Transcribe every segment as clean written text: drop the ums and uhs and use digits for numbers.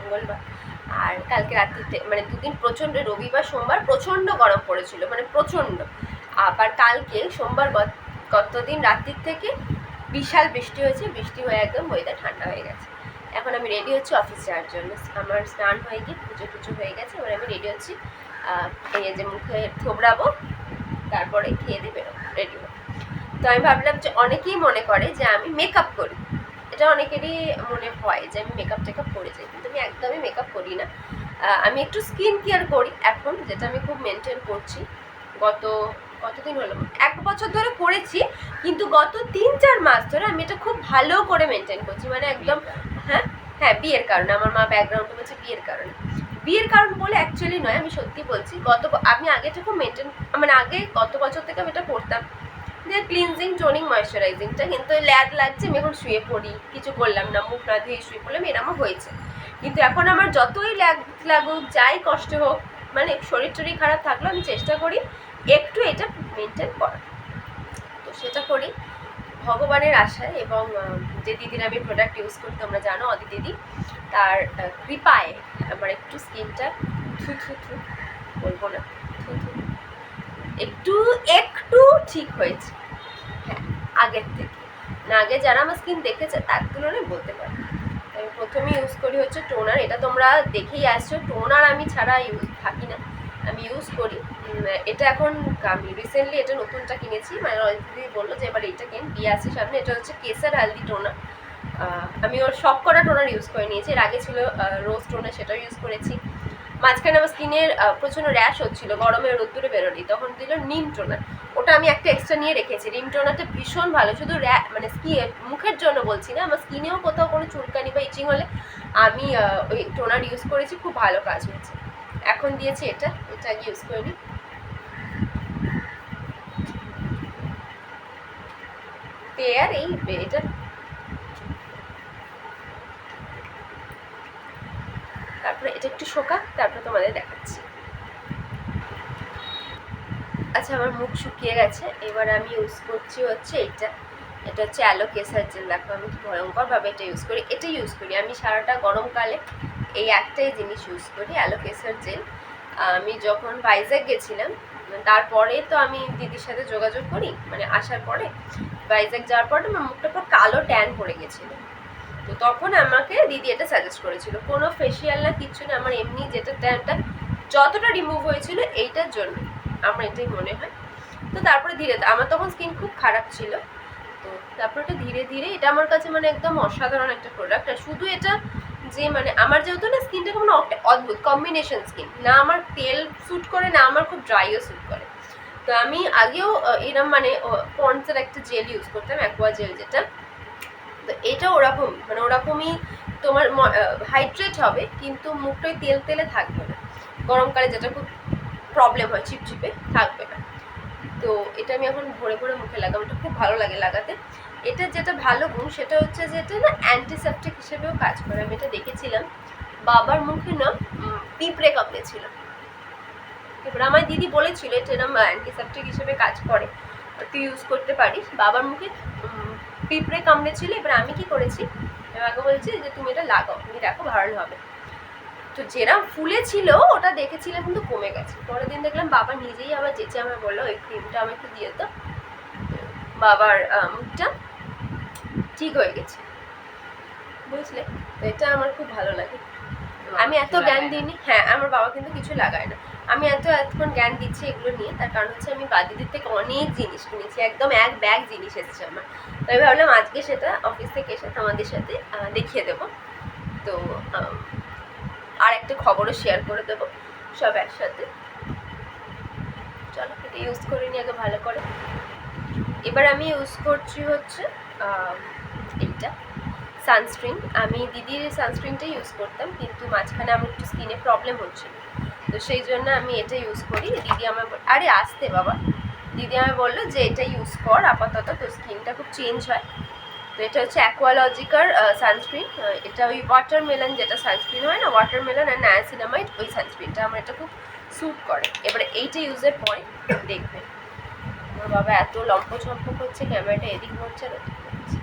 মঙ্গলবার। আর কালকে রাত্রিতে মানে দুদিন প্রচণ্ড, রবিবার সোমবার প্রচণ্ড গরম পড়েছিল, মানে প্রচণ্ড। আবার কালকে সোমবার গতদিন রাত্রির থেকে বিশাল বৃষ্টি হয়েছে, বৃষ্টি হয়ে একদম ওয়েদার ঠান্ডা হয়ে গেছে। এখন আমি রেডি হচ্ছি অফিস যাওয়ার জন্য। আমার স্নান হয়ে গিয়ে পুজো টুজো হয়ে গেছে, এবার আমি রেডি হচ্ছি। এই যে মুখে থোবড়াবো, তারপরে খেয়ে দিয়ে বেরোবো, রেডি হবো। তো আমি ভাবলাম যে অনেকেই মনে করে যে আমি মেকআপ করি, এটা অনেকেরই মনে হয় যে আমি মেকআপ টেকআপ করে যাই, কিন্তু আমি একদমই মেকআপ করি না। আমি একটু স্কিন কেয়ার করি এখন, যেটা আমি খুব মেনটেন করছি। কতদিন হলো, 1 বছর ধরে করেছি, কিন্তু গত 3-4 মাস ধরে আমি এটা খুব ভালো করে মেনটেন করছি, মানে একদম। হ্যাঁ, বিয়ের কারণে। আমার মা ব্যাকগ্রাউন্ডে বলছে বিয়ের কারণে। বিয়ের কারণ বলে অ্যাকচুয়ালি নয়, আমি সত্যি বলছি। আমি আগে থেকে মেনটেন, মানে আগে গত বছর থেকে আমি এটা করতাম, যে ক্লিনজিং, টোনিং, ময়েশ্চারাইজিংটা। কিন্তু ল্যাদ লাগছে, আমি এখন শুয়ে পড়ি, কিছু করলাম না, মুখ না ধুয়ে শুয়ে পড়লাম, এরকম হয়েছে। কিন্তু এখন আমার যতই লাগুক, যাই কষ্ট হোক, মানে শরীর টরীর খারাপ থাকলেও আমি চেষ্টা করি একটু এটা মেনটেন করার। তো সেটা করি ভগবানের আশায়, এবং যে দিদির আমি প্রোডাক্ট ইউজ করি তোমরা জানো, অদি দিদি, তার কৃপায় আমার একটু স্কিনটা বলবো না, একটু ঠিক হয়েছে। হ্যাঁ, আগের থেকে না, আগে যারা আমার স্কিন দেখেছে তার তুলনায় বলতে পারি। আমি প্রথমে ইউজ করি হচ্ছে টোনার, এটা তোমরা দেখেই আসছো। টোনার আমি ছাড়া থাকি না, আমি ইউজ করি। এটা এখন আমি রিসেন্টলি এটা নতুনটা কিনেছি, মানে দিদি বললো যে এবার এইটা কিন, বিয়ে আছে সামনে। এটা হচ্ছে কেসার হালদি টোনার। আমি ওর সব কটা টোনার ইউজ করে নিয়েছি। এর আগে ছিল রোজ টোনার, সেটাও ইউজ করেছি। মাঝখানে আমার স্কিনের প্রচণ্ড র্যাশ হচ্ছিলো, গরমে রোদ্দুরে বেরোনি, তখন দিল নিম টোনার। ওটা আমি একটা এক্সট্রা নিয়ে রেখেছি। নিম টোনারটা ভীষণ ভালো, শুধু মানে মুখের জন্য বলছি না, আমার স্কিনেও কোথাও কোনো চুলকানি বা ইচিং হলে আমি ওই টোনার ইউজ করেছি, খুব ভালো কাজ হয়েছে। এখন দিয়েছি এটা আগে ইউজ করিনি। পেয়ার এই এটা তারপরে এটা একটু শোকা, তারপরে তোমাদের দেখাচ্ছি। আচ্ছা, আমার মুখ শুকিয়ে গেছে, এবার আমি ইউজ করছি হচ্ছে এটা হচ্ছে অ্যালো কেসার জেল। দেখো আমি কি ভয়ঙ্করভাবে এটা ইউজ করি। আমি সারাটা গরমকালে এই একটাই জিনিস ইউজ করি, অ্যালো কেসার জেল। আমি যখন ভাইজ্যাগ গেছিলাম, তারপরে তো আমি দিদির সাথে যোগাযোগ করি, মানে আসার পরে ভাইজ্যাগ যাওয়ার পরে আমার মুখটা পুরো কালো ট্যান পড়ে গেছিলো। তো তখন আমাকে দিদি এটা সাজেস্ট করেছিল, কোনো ফেসিয়াল না, কিচ্ছু না, আমার এমনি যেটা ট্যানটা যতটা রিমুভ হয়েছিল এইটার জন্য, আমার এটাই মনে হয়। তো তারপরে আমার তখন স্কিন খুব খারাপ ছিল, তো তারপরে এটা ধীরে ধীরে এটা আমার কাছে মানে একদম অসাধারণ একটা প্রোডাক্ট। আর শুধু এটা যে মানে আমার যেহেতু না স্কিনটা কোনো অদ্ভুত কম্বিনেশন স্কিন, না আমার তেল স্যুট করে, না আমার খুব ড্রাইও স্যুট করে। তো আমি আগেও এরম মানে পন্ডসের একটা জেল ইউজ করতাম, অ্যাকোয়া জেল যেটা। তো এটা ওরকমই তোমার হাইড্রেট হবে, কিন্তু মুখটাই তেলে থাকবে না, গরমকালে যেটা খুব প্রবলেম হয়, চিপচিপে থাকবে না। তো এটা আমি এখন ভরে ভরে মুখে লাগাবো, এটা খুব ভালো লাগে লাগাতে। এটা যেটা ভালো গুণ সেটা হচ্ছে যে এটা না অ্যান্টিসেপটিক হিসেবেও কাজ করে। আমি এটা দেখেছিলাম, বাবার মুখে না পিঁপড়ে কামড়েছিল, এবার আমার দিদি বলেছিল এটা এরকম অ্যান্টিসেপটিক হিসেবে কাজ করে, তুই ইউজ করতে পারিস। বাবার মুখে পিঁপড়ে কামড়েছিল, এবার আমি কি করেছি, আমাকে বলছি যে তুমি এটা লাগাও, তুমি দেখো ভালো হবে। তো যেরকম ফুলে ছিল ওটা দেখেছিলাম কিন্তু কমে গেছে। পরের দিন দেখলাম বাবা নিজেই আবার যেচে আমায় বললো ওই ক্রিমটা আমার একটু দিয়ে দাও, বাবার মুখটা ঠিক হয়ে গেছে, বুঝলে। তো এটা আমার খুব ভালো লাগে। আমি এত জ্ঞান দিইনি, হ্যাঁ আমার বাবা কিন্তু কিছু লাগায় না। আমি এতক্ষণ জ্ঞান দিচ্ছি এগুলো নিয়ে, তার কারণ হচ্ছে আমি দিদির থেকে অনেক জিনিস কিনেছি, একদম এক ব্যাগ জিনিস এসেছে আমার। তো আমি ভাবলাম আজকে সেটা অফিস থেকে এসে তোমাদের সাথে দেখিয়ে দেবো। তো আর একটা খবরও শেয়ার করে দেবো সব একসাথে। চলো এটা ইউজ করে নিই আগে ভালো করে। এবার আমি ইউজ করছি হচ্ছে এইটা সানস্ক্রিন। আমি দিদির সানস্ক্রিনটাই ইউজ করতাম, কিন্তু মাঝখানে আমার একটু স্কিনে প্রবলেম হচ্ছিল, তো সেই জন্য আমি এটা ইউজ করি। দিদি আমার আরে আসতে বাবা, দিদি আমায় বললো যে এটা ইউজ কর আপাতত, তো স্কিনটা খুব চেঞ্জ হয়। তো এটা হচ্ছে অ্যাকোয়ালজিকার সানস্ক্রিন। এটা ওই ওয়াটারমেলন যেটা সানস্ক্রিন হয় না, ওয়াটারমেলন আর নায়াসিনামাইড, ওই সানস্ক্রিনটা আমার এটা খুব স্যুট করে। এবারে এইটা ইউজের পরে দেখবে আমার বাবা এত লম্প করছে, ক্যামেরাটা এদিক হচ্ছে আর ওদিক হচ্ছে।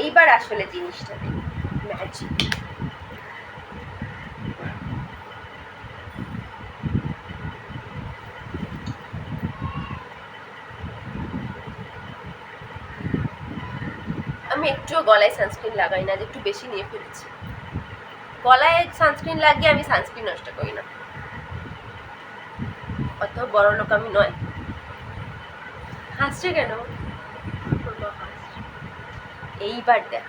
এইবার আসলে জিনিসটা দেখি, ম্যাজিক। আমি একটুও গলায় সানস্ক্রিন লাগাই না, যে একটু বেশি নিয়ে ফেলেছি। গলায় সানস্ক্রিন লাগিয়ে আমি সানস্ক্রিন নষ্ট করি না, অত বড় লোক আমি নয়। হাসছে কেন? এইবার দেখ,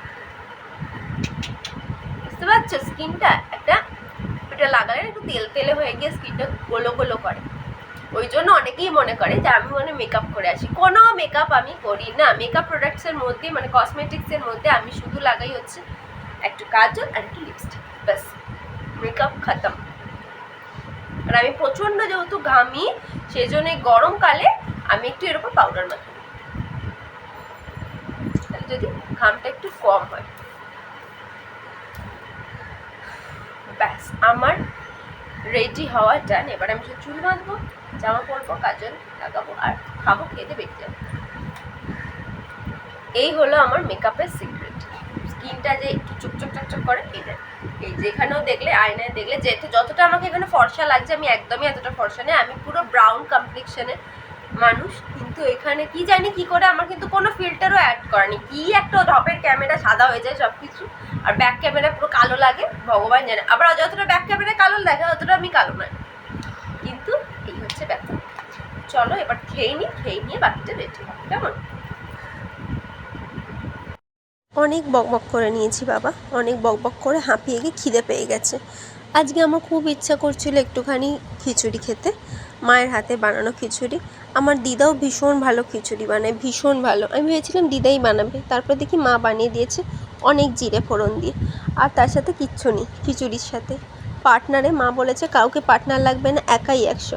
বুঝতে পারছো স্কিনটা একটা, এটা লাগালে একটু তেল তেলে হয়ে গিয়ে স্কিনটা গোলো গোলো করে। ওই জন্য অনেকেই মনে করে যে আমি মানে মেকআপ করে আসি। কোনো মেকআপ আমি করি না। মেকআপ প্রোডাক্টসের মধ্যে মানে কসমেটিক্সের মধ্যে আমি শুধু লাগাই হচ্ছে একটু কাজল আর একটু লিপস্টিক, ব্যাস, মেকআপ খতম। আর আমি প্রচণ্ড যেহেতু ঘামি, সেই জন্য গরমকালে আমি একটু এরকম পাউডার মাখি, তাহলে যদি ঘামটা একটু কম হয়। ব্যাস, আমার রেডি হওয়া ডান। এবার আমি শুধু চুল বাঁধবো, জামা পরবো, কাজল লাগাবো আর খাবো, খেতে বেরিয়ে যাবো। এই হলো আমার মেকআপের সিক্রেট। স্কিনটা যে একটু চুপচুপ চকচক করে, এই যেখানেও দেখলে, আয়নায় দেখলে যে যতটা আমাকে এখানে ফর্সা লাগছে, আমি একদমই এতটা ফর্সা নেই। আমি পুরো ব্রাউন কমপ্লেক্সনের মানুষ, কিন্তু এখানে কি জানি কি করে আমার কিন্তু কোনো ফিল্টারও অ্যাড করেনি। কি একটা ঢপের ক্যামেরা সাদা হয়ে যায় সব কিছু, আর ব্যাক ক্যামেরা পুরো কালো লাগে, ভগবান জানে। আবার যতটা ব্যাক ক্যামেরা কালো লাগে ততটা আমি কালো নয়, কিন্তু এই হচ্ছে ব্যাপার। চলো এবার খেয়ে নিয়ে বাকিটা রেডি হবে, কেমন? অনেক বকবক করে নিয়েছি বাবা, অনেক বকবক করে হাঁপিয়ে গিয়ে খিদে পেয়ে গেছে। আজকে আমার খুব ইচ্ছা করছিল একটুখানি খিচুড়ি খেতে, মায়ের হাতে বানানো খিচুড়ি। আমার দিদাও ভীষণ ভালো খিচুড়ি বানায়, ভীষণ ভালো। আমি ভেবেছিলাম দিদাই বানাবে, তারপর দেখি মা বানিয়ে দিয়েছে অনেক জিরে ফোড়ন দিয়ে। আর তার সাথে কিচ্ছু নেই খিচুড়ির সাথে, পার্টনারে মা বলেছে কাউকে পার্টনার লাগবে না, একাই 100।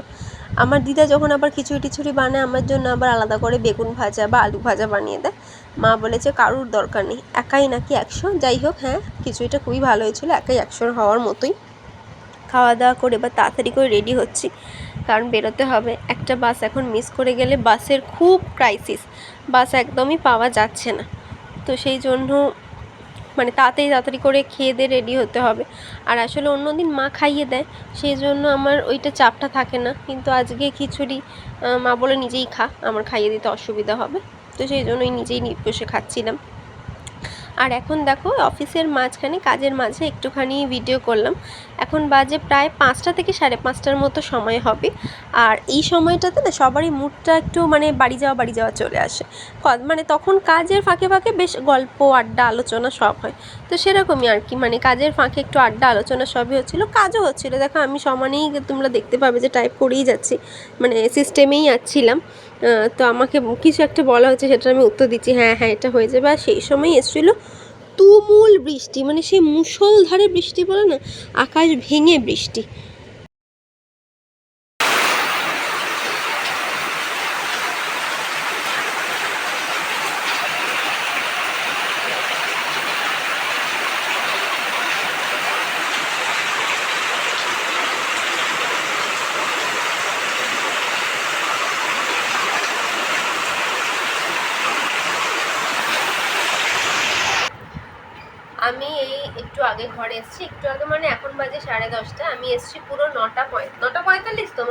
আমার দিদা যখন আবার খিচুড়ি টিচুড়ি বানায় আমার জন্য আবার আলাদা করে বেগুন ভাজা বা আলু ভাজা বানিয়ে দেয়। মা বলেছে কারুর দরকার নেই, একাই নাকি 100। যাই হোক, হ্যাঁ খিচুড়িটা খুবই ভালো হয়েছিল, একাই 100 হওয়ার মতোই। খাওয়া দাওয়া করে এবার তাড়াতাড়ি করে রেডি হচ্ছি, কারণ বেরোতে হবে। একটা বাস এখন মিস করে গেলে বাসের খুব ক্রাইসিস, বাস একদমই পাওয়া যাচ্ছে না। তো সেই জন্য মানে তাড়াতাড়ি করে খেয়ে দিয়ে রেডি হতে হবে। আর আসলে অন্য দিন মা খাইয়ে দেয়, সেই জন্য আমার ওইটা চাপটা থাকে না। কিন্তু আজকে খিচুড়ি মা বলে নিজেই খা, আমার খাইয়ে দিতে অসুবিধা হবে, তো সেই জন্যই নিজেই বসে খাচ্ছিলাম। আর এখন দেখো অফিসের মাঝখানে, কাজের মাঝে একটুখানি ভিডিও করলাম। এখন বাজে প্রায় 5টা থেকে 5:30টার মতো সময় হবে। আর এই সময়টাতে না সবারই মুডটা একটু মানে বাড়ি যাওয়া চলে আসে। মানে তখন কাজের ফাঁকে ফাঁকে বেশ গল্প আড্ডা আলোচনা সব হয়। তো সেরকমই আর কি, মানে কাজের ফাঁকে একটু আড্ডা আলোচনা সবই হচ্ছিলো, কাজও হচ্ছিলো। দেখো আমি সমানেই, তোমরা দেখতে পাবে যে টাইপ করেই যাচ্ছি, মানে সিস্টেমেই যাচ্ছিলাম। তো আমাকে কিছু একটা বলা হচ্ছে, সেটা আমি উত্তর দিচ্ছি হ্যাঁ হ্যাঁ এটা হয়ে যাবে। আর সেই সময় এসেছিলো তুমুল বৃষ্টি, মানে সেই মুষলধারে বৃষ্টি বলে না, আকাশ ভেঙে বৃষ্টি। আমি এই একটু আগে ঘরে এসেছি, একটু আগে মানে এখন বাজে 10:30। আমি এসেছি পুরো 9:45 তো,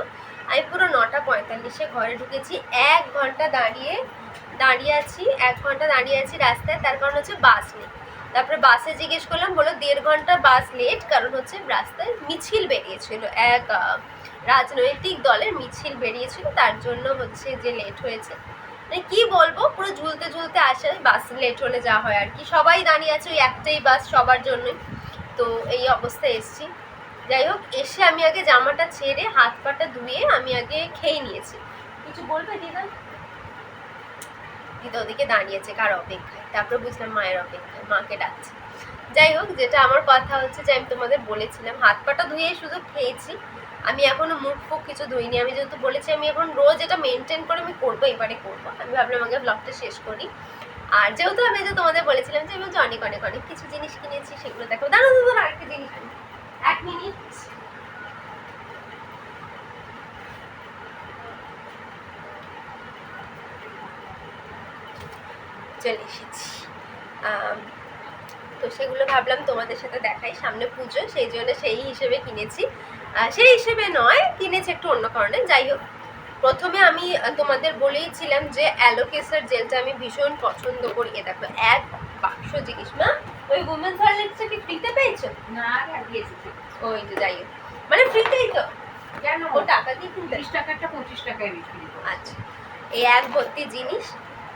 আমি পুরো 9:45-এ ঘরে ঢুকেছি। 1 ঘন্টা দাঁড়িয়ে আছি, 1 ঘন্টা দাঁড়িয়ে আছি রাস্তায়, তার কারণ হচ্ছে বাস নেই। তারপরে বাসে জিজ্ঞেস করলাম, বলো 1.5 ঘন্টা বাস লেট, কারণ হচ্ছে রাস্তায় মিছিল বেরিয়েছিল, এক রাজনৈতিক দলের মিছিল বেরিয়েছিল, তার জন্য হচ্ছে যে লেট হয়েছে। মানে কি বলবো, পুরো ঝুলতে ঝুলতে আসে, বাস লেট হলে যা হয় আর কি। সবাই দাঁড়িয়ে আছে, ওই একটাই বাস সবার জন্যই, তো এই অবস্থায় এসছি। যাই হোক, এসে আমি আগে জামাটা ছেড়ে হাত পাটা ধুয়ে আমি আগে খেয়ে নিয়েছি। কিছু বলবে দিদা? দিদা ওদিকে দাঁড়িয়েছে কার অপেক্ষায়, তারপরে বুঝলাম মায়ের অপেক্ষায়, মাকে ডাকছে। যাই হোক, যেটা আমার কথা হচ্ছে যে আমি তোমাদের বলেছিলাম হাত পাটা ধুয়ে শুধু খেয়েছি, আমি এখনো মুখ ফুক কিছু ধুইনি। আমি যেহেতু বলেছি আমি এখন রোজ এটা মেনটেন করে আমি করবো, এবারে করবো। আমি ভাবলাম আগে ব্লগটা শেষ করি। আর যেহেতু আমি যে তোমাদের বলেছিলাম যে আমি অনেক অনেক অনেক কিছু জিনিস কিনেছি, সেগুলো দেখো। দাঁড়ো দাঁড়ো, আরেকটা জিনিস আনি, 1 মিনিট। চলে এসেছি। তো সেগুলো ভাবলাম তোমাদের সাথে দেখাই, সামনে পুজো সেই জন্য সেই হিসেবে কিনেছি। সেই হিসেবে নয়, কিনেছি একটু অন্য কারণে। যাই হোক, প্রথমে আমি তোমাদের বলেইছিলাম যে অ্যালোকেসার জেলটা আমি ভীষণ পছন্দ করি। এ দেখো এক বাক্স জিনিস। মা ওই উমেন্স হরলিক্সটা কি ফ্রিতে পেয়েছো? না দিয়েছি ওই যে যাই হোক, মানে ফ্রিতেই তো, কেন ও টাকা দিয়ে কিনতে। 30 টাকাটা 25 টাকায় বিক্রি করে। আচ্ছা, এই এক ভর্তি জিনিস।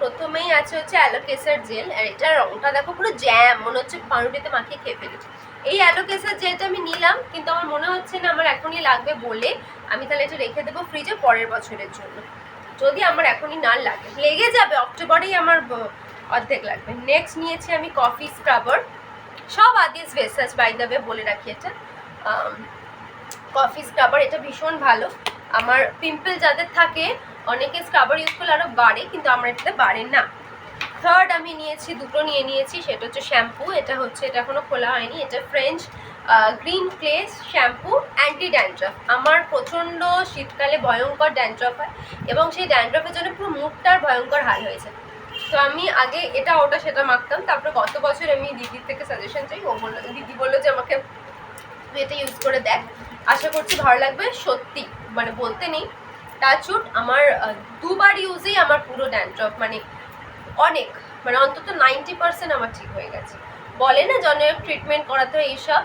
প্রথমেই আছে হচ্ছে অ্যালোকেসার জেল, আর এটা রংটা দেখো পুরো জ্যাম, মনে হচ্ছে পাউরুটিতে মাখিয়ে খেয়ে ফেলেছি। এই অ্যালোকেসার জেলটা আমি নিলাম, কিন্তু আমার মনে হচ্ছে না আমার এখনই লাগবে বলে আমি তাহলে এটা রেখে দেবো ফ্রিজে পরের বছরের জন্য। যদি আমার এখনই না লাগে, লেগে যাবে, অক্টোবরেই আমার অর্ধেক লাগবে। নেক্সট নিয়েছি আমি কফি স্ক্রাবার, সব আদিস ভেসাজ বাই দ্য ওয়ে বলে রাখি। এটা কফি স্ক্রাবার, এটা ভীষণ ভালো। আমার পিম্পল যাদের থাকে অনেকে স্ক্রাবার ইউজ করলে আরও বাড়ে, কিন্তু আমার এটাতে বাড়ে না। থার্ড আমি নিয়েছি, দুটো নিয়ে নিয়েছি, সেটা হচ্ছে শ্যাম্পু। এটা এখনও খোলা হয়নি। এটা French green clays shampoo, anti dandruff. আমার প্রচণ্ড শীতকালে ভয়ঙ্কর ড্যান্ড্রফ হয়, এবং সেই ড্যান্ড্রফের জন্য পুরো মুখটার ভয়ঙ্কর হাল হয়েছে। তো আমি আগে এটা ওটা সেটা মাখতাম, তারপরে গত বছর আমি দিদির থেকে সাজেশন চাই। ও বললো, দিদি বললো যে আমাকে তুই এটা ইউজ করে দেখ, আশা করছি ভালো লাগবে। সত্যি মানে বলতে নেই, টাচউড আমার দুবার ইউজেই আমার পুরো ড্যান্ড্রফ মানে অনেক, মানে অন্তত 90% আমার ঠিক হয়ে গেছে। বলে না জনের ট্রিটমেন্ট করাতে হয় এইসব,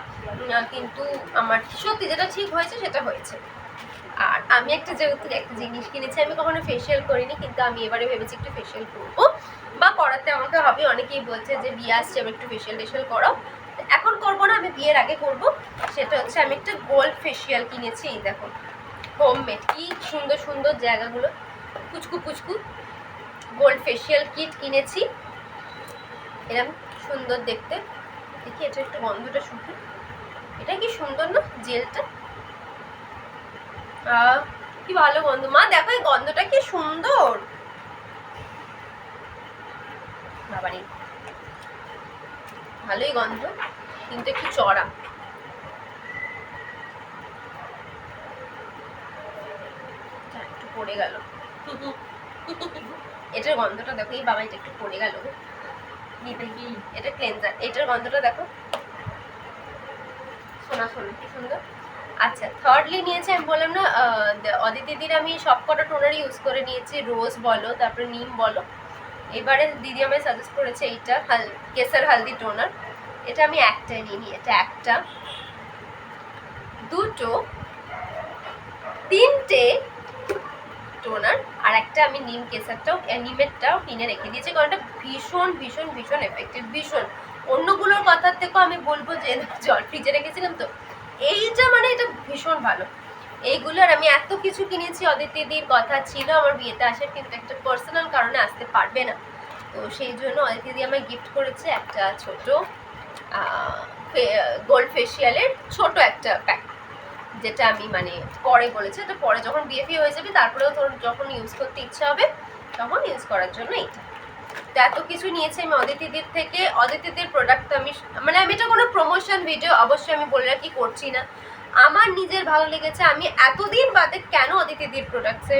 কিন্তু আমার সত্যি যেটা ঠিক হয়েছে সেটা হয়েছে। আর আমি যেহেতু একটা জিনিস কিনেছি, আমি কখনো ফেশিয়াল করিনি, কিন্তু আমি এবারে ভেবেছি একটু ফেশিয়াল করবো, বা করাতে আমাকে হবে। অনেকেই বলছে যে বিয়ে আসছে এবার একটু ফেশিয়াল টেশিয়াল করো, এখন করবো না, আমি বিয়ের আগে করব। সেটা হচ্ছে আমি একটা গোল্ড ফেশিয়াল কিনেছি। এই দেখো হোমমেড, কি সুন্দর সুন্দর জায়গাগুলো, পুচকু পুচকু গোল্ড ফেশিয়াল কিট কিনেছি, এরকম সুন্দর দেখতে। দেখি এটা একটু গন্ধটা শুকি, এটা কি সুন্দর না জেলটা, কি ভালো গন্ধ। মা দেখো এই গন্ধটা কি সুন্দর, বাবারে ভালোই গন্ধ, কিন্তু একটু চড়া। একটু পড়ে গেল, এটার গন্ধটা দেখো। এই বাবা এটা একটু পড়ে গেল, এটা ক্লেনজার, এটার গন্ধটা দেখো, শোনা শোনা কি সুন্দর। আচ্ছা, থার্ডলি নিয়েছি, আমি বললাম না অদিতিদির আমি সব কটা টোনার ইউজ করে নিয়েছি, রোজ বলো, তারপরে নিম বলো। এবারে দিদি আমায় সাজেস্ট করেছে এইটা কেসার হালদি টোনার। এটা আমি একটাই নিই, এটা একটা, দুটো, তিনটে টোনার, আর একটা আমি নিম কেসারটাও নিমেরটাও কিনে রেখে দিয়েছি, কারণ এটা ভীষণ ভীষণ ভীষণ এফেক্টিভ, ভীষণ। অন্যগুলোর কথার থেকেও আমি বলবো যে জল ফ্রিজে রেখেছিলাম তো, এইটা মানে এটা ভীষণ ভালো। এইগুলোর আমি এত কিছু কিনেছি, অদিতিদির কথা ছিল আমার বিয়েতে আসার, কিন্তু একটা পার্সোনাল কারণে আসতে পারবে না, তো সেই জন্য অদিতিদি আমায় গিফট করেছে একটা ছোট গোল্ড ফেশিয়ালের ছোট একটা প্যাক, যেটা আমি মানে পরে বলেছে, এটা পরে যখন বিয়ে ফিয়ে হয়ে যাবে তারপরেও তোর যখন ইউজ করতে ইচ্ছা হবে তখন ইউজ করার জন্য এইটা। তো এত কিছু নিয়েছি আমি অদিতিদির থেকে। অদিতিদির প্রোডাক্ট আমি মানে আমি এটা কোনো প্রমোশন ভিডিও অবশ্যই আমি বলে রাখি করছি না, আমার নিজের ভালো লেগেছে। আমি এতদিন বাদে কেন অদিতিদির প্রোডাক্টসে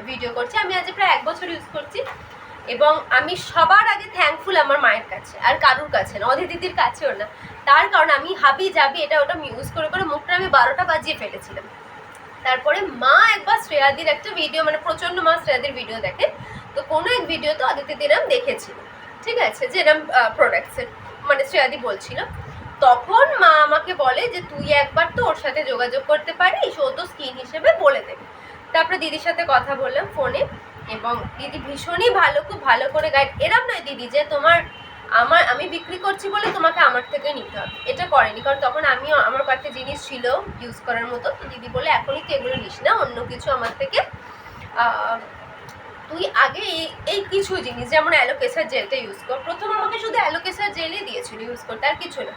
ভিডিও করছি, আমি আজ প্রায় 1 বছর ইউজ করছি, এবং আমি সবার আগে থ্যাঙ্কফুল আমার মায়ের কাছে, আর কারুর কাছে না, অদিতিদির কাছেও না। তার কারণ আমি হাবি যাবি এটা ওটা ইউজ করে করে মুখটা আমি 12টা বাজিয়ে ফেলেছিলাম। তারপরে মা একবার শ্রেয়াদির একটা ভিডিও, মানে প্রচণ্ড মা শ্রেয়াদির ভিডিও দেখে, তো কোনো এক ভিডিওতে অদিতিদির আমি দেখেছিল, ঠিক আছে, যে এরম প্রোডাক্টসের মানে শ্রেয়াদি বলছিল, তখন মা আমাকে বলে যে তুই একবার তো ওর সাথে যোগাযোগ করতে পারিস, ও তো স্কিন হিসেবে বলে দেবে। তারপরে দিদির সাথে কথা বললাম ফোনে, এবং দিদি ভীষণই ভালো, খুব ভালো করে গাইড। এরম নয় দিদি যে আমি বিক্রি করছি বলে তোমাকে আমার থেকে নিতে হবে, এটা করেনি, কারণ তখন আমার কয়েকটা জিনিস ছিল ইউজ করার মতো, তো দিদি বলে এখনই তো এগুলো নিস না, অন্য কিছু আমার থেকে তুই আগে এই কিছু জিনিস যেমন অ্যালোকেসার জেলটা ইউজ কর। প্রথম আমাকে শুধু অ্যালোকেসার জেলই দিয়েছিল ইউজ করতে, আর কিছু না।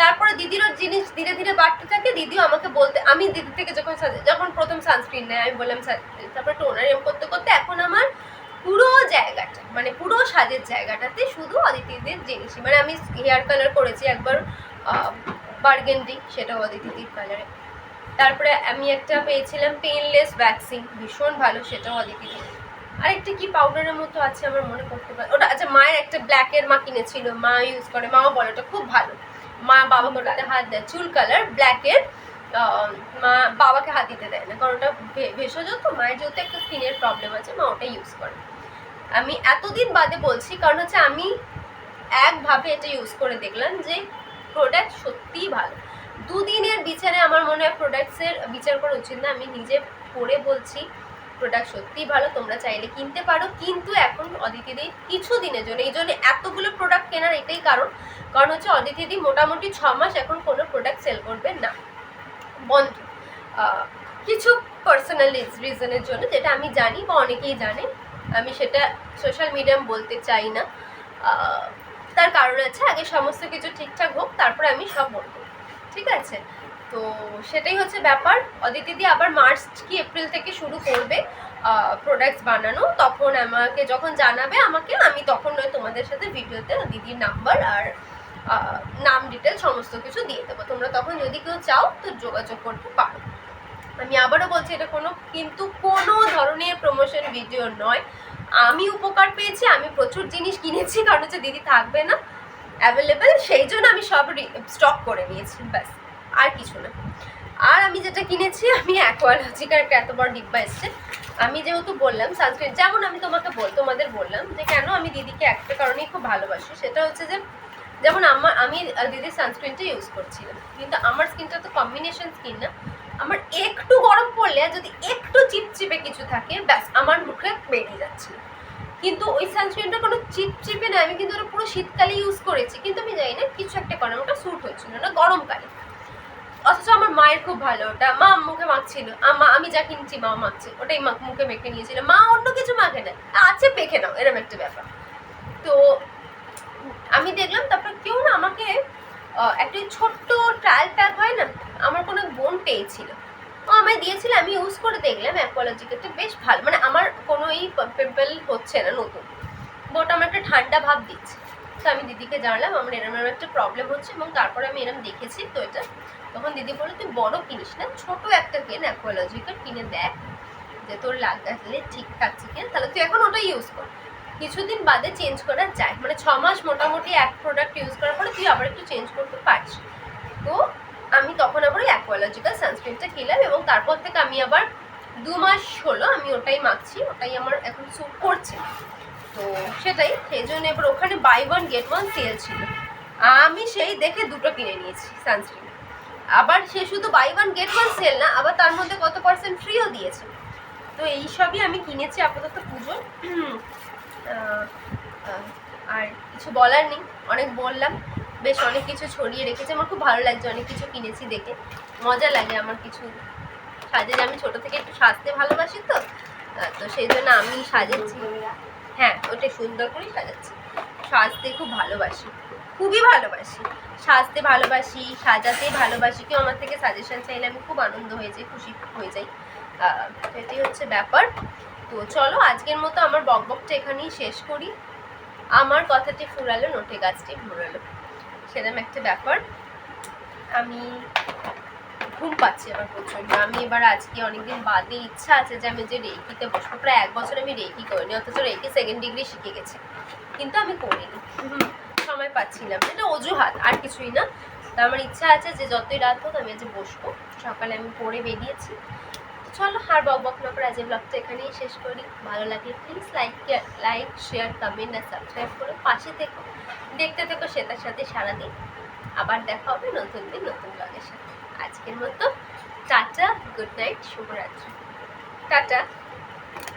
তারপরে দিদিরও জিনিস ধীরে ধীরে বাড়তে থাকে, দিদিও আমাকে বলতে, আমি দিদি থেকে যখন প্রথম সানস্ক্রিন নেয় আমি বললাম তারপরে টোনার এম করতে করতে এখন আমার পুরো জায়গাটা মানে পুরো সাজের জায়গাটাতে শুধু অদিতিদের জিনিসই, মানে আমি হেয়ার কালার করেছি একবার বার্গেন্ডি, সেটাও অদিতিদির কালারে। তারপরে আমি একটা পেয়েছিলাম পেনলেস ভ্যাক্সিং, ভীষণ ভালো, সেটাও অদিতিদির। আরেকটা কি পাউডারের মতো আছে আমার মনে করতে পারে ওটা, আচ্ছা মায়ের একটা ব্ল্যাকের মা কিনেছিল, মা ইউজ করে, মাও বলে ওটা খুব ভালো, মা বাবাকে ওটাতে হাত দেয়, চুল কালার ব্ল্যাকের। মা বাবাকে হাত দিতে দেয় না, কারণ ওটা ভেষজ, তো মায়ের যেহেতু একটা স্কিনের প্রবলেম আছে মা ওটা ইউজ করে। আমি এতদিন বাদে বলছি, কারণ হচ্ছে আমি একভাবে এটা ইউজ করে দেখলাম যে প্রোডাক্ট সত্যিই ভালো। দুদিনের বিচারে আমার মনে হয় প্রোডাক্টসের বিচার করা উচিত না, আমি নিজে পরে বলছি প্রোডাক্ট সত্যিই ভালো, তোমরা চাইলে কিনতে পারো। কিন্তু এখন অদিতিদি কিছু দিনের জন্য, এই জন্য এতগুলো প্রোডাক্ট কেনার এটাই কারণ হচ্ছে অদিতিদি মোটামুটি 6 মাস এখন কোনো প্রোডাক্ট সেল করবে না, বন্ধ। কিছু পার্সোনাল রিজনের জন্য, যেটা আমি জানি বা অনেকেই জানে, আমি সেটা সোশ্যাল মিডিয়াম বলতে চাই না। তার কারণ আছে, আগে সমস্ত কিছু ঠিকঠাক হোক তারপরে আমি সব বলবো, ঠিক আছে? তো সেটাই হচ্ছে ব্যাপার। অদিতিদি আবার মার্চ কি এপ্রিল থেকে শুরু করবে প্রোডাক্টস বানানো, তখন আমাকে যখন জানাবে আমাকে, আমি তখন নয় তোমাদের সাথে ভিডিওতে দিদির নাম্বার আর নাম ডিটেল সমস্ত কিছু দিয়ে দেবো, তোমরা তখন যদি কেউ চাও তো যোগাযোগ করতে পারো। আমি আবারও বলছি এটা কিন্তু কোনো ধরনের প্রমোশন ভিডিও নয়। আমি উপকার পেয়েছি, আমি প্রচুর জিনিস কিনেছি, কারণ হচ্ছে দিদি থাকবে না অ্যাভেলেবেল, সেই জন্য আমি সব স্টক করে নিয়েছি, ব্যাস, আর কিছু না। আর আমি যেটা কিনেছি, আমি অ্যাকোয়ালজিকার একটা এত বড় ডিব্বা এসছে। আমি যেহেতু বললাম সানস্ক্রিন, যেমন আমি তোমাদের বললাম যে কেন আমি দিদিকে একটা কারণেই খুব ভালোবাসি, সেটা হচ্ছে যে যেমন আমি দিদির সানস্ক্রিনটা ইউজ করছিলাম, কিন্তু আমার স্কিনটা তো কম্বিনেশন স্কিন না, আমার একটু গরম পড়লে যদি একটু চিপচিপে কিছু থাকে ব্যাস আমার মুখে বেরিয়ে যাচ্ছে। কিন্তু ওই সানস্ক্রিনটা কোনো চিপচিপে না, আমি কিন্তু ওটা পুরো শীতকালে ইউজ করেছি, কিন্তু আমি জানি না কিছু একটা কারণে ওটা স্যুট হচ্ছিল না গরমকালে। অথচ আমার মায়ের খুব ভালো, ওটা মা মুখে মাখছিল, আমি যা কিনছি মা মাখছে, ওটাই মুখে মেখে নিয়েছিল, মা অন্য কিছু মাখে না, আছে পেখে নাও, এরকম একটা ব্যাপার। তো আমি দেখলাম, তারপর কেউ না আমাকে একটা ছোট্ট ট্রায়াল প্যাক হয় না, আমার কোনো বোন পেয়েছিল, ও আমায় দিয়েছিল, আমি ইউজ করে দেখলাম অ্যাকোয়ালজিকাটা বেশ ভালো, মানে আমার কোনো এই পিম্পল হচ্ছে না নতুন, ওটা আমার একটা ঠান্ডা ভাব দিচ্ছে। তো আমি দিদিকে জানলাম আমার এরম একটা প্রবলেম হচ্ছে, এবং তারপরে আমি এরম দেখেছি, তো এটা তখন দিদি বললো তুই বড় কিনিস না, ছোটো একটা কেন অ্যাকোয়ালজিকার, কিনে দেখ যে তোর লাগলে ঠিক থাকছে কিনা, তাহলে তুই এখন ওটা ইউজ কর, কিছুদিন বাদে চেঞ্জ করা যায়, মানে 6 মাস মোটামুটি এক প্রোডাক্ট ইউজ করার পরে তুই আবার একটু চেঞ্জ করতে পারছিস। তো আমি তখন আবার ওই অ্যাকোয়ালজিকাল সানস্ক্রিনটা কিনলাম, এবং তারপর থেকে আমি আবার 2 মাস হলো আমি ওটাই মাখছি, ওটাই আমার এখন স্যুট করছে। তো সেটাই, সেই জন্য এবার ওখানে বাই 1 get 1 সেল ছিল, আমি সেই দেখে দুটো কিনে নিয়েছি সানস্ক্রিন। আবার সে শুধু বাই 1 get 1 সেল না, আবার তার মধ্যে কত % ফ্রিও দিয়েছে। তো এইসবই আমি কিনেছি আপাতত পুজো। আর কিছু বলার নেই, অনেক বললাম, বেশ অনেক কিছু ছড়িয়ে রেখেছে, আমার খুব ভালো লাগছে, অনেক কিছু কিনেছি দেখে মজা লাগে আমার কিছু সাজে, আমি ছোটো থেকে একটু সাজতে ভালোবাসি, তো তো সেই জন্য আমি সাজাচ্ছি, হ্যাঁ ওটা সুন্দর করেই সাজাচ্ছি, সাজতে খুব ভালোবাসি, খুবই ভালোবাসি, সাজতে ভালোবাসি, সাজাতে ভালোবাসি, কেউ আমার থেকে সাজেশন চাইলে আমি খুব আনন্দ হয়ে যাই, খুশি হয়ে যাই, এটাই হচ্ছে ব্যাপার। তো চলো আজকের মতো আমার বকবকটা এখানেই শেষ করি, আমার কথাটি ফুরালো নোটে গাছটি ফুরালো, সেরকম একটা ব্যাপার। আমি ঘুম পাচ্ছি আমার প্রচণ্ড, আমি এবার আজকে অনেকদিন বাদে ইচ্ছা আছে যে আমি যে রেইকিতে বসবো, প্রায় 1 বছর আমি রেইকি করিনি, অথচ রেইকি 2nd ডিগ্রি শিখে গেছি, কিন্তু আমি করিনি, সময় পাচ্ছিলাম, এটা অজুহাত আর কিছুই না। তো আমার ইচ্ছা আছে যে যতই রাত হোক আমি আজ বসবো, সকালে আমি পড়ে বেরিয়েছি। চলো আর বক না করে আজকের ব্লগটা এখানেই শেষ করি, ভালো লাগলে প্লিজ লাইক শেয়ার কমেন্ট আর সাবস্ক্রাইব করে পাশে থেকো, দেখতে থেকো শ্বেতার সাথে সারাদিন। আবার দেখা হবে নতুন দিন নতুন ব্লগের সাথে। আজকের মতো টাটা, গুড নাইট, শুভরাত্রি, টাটা।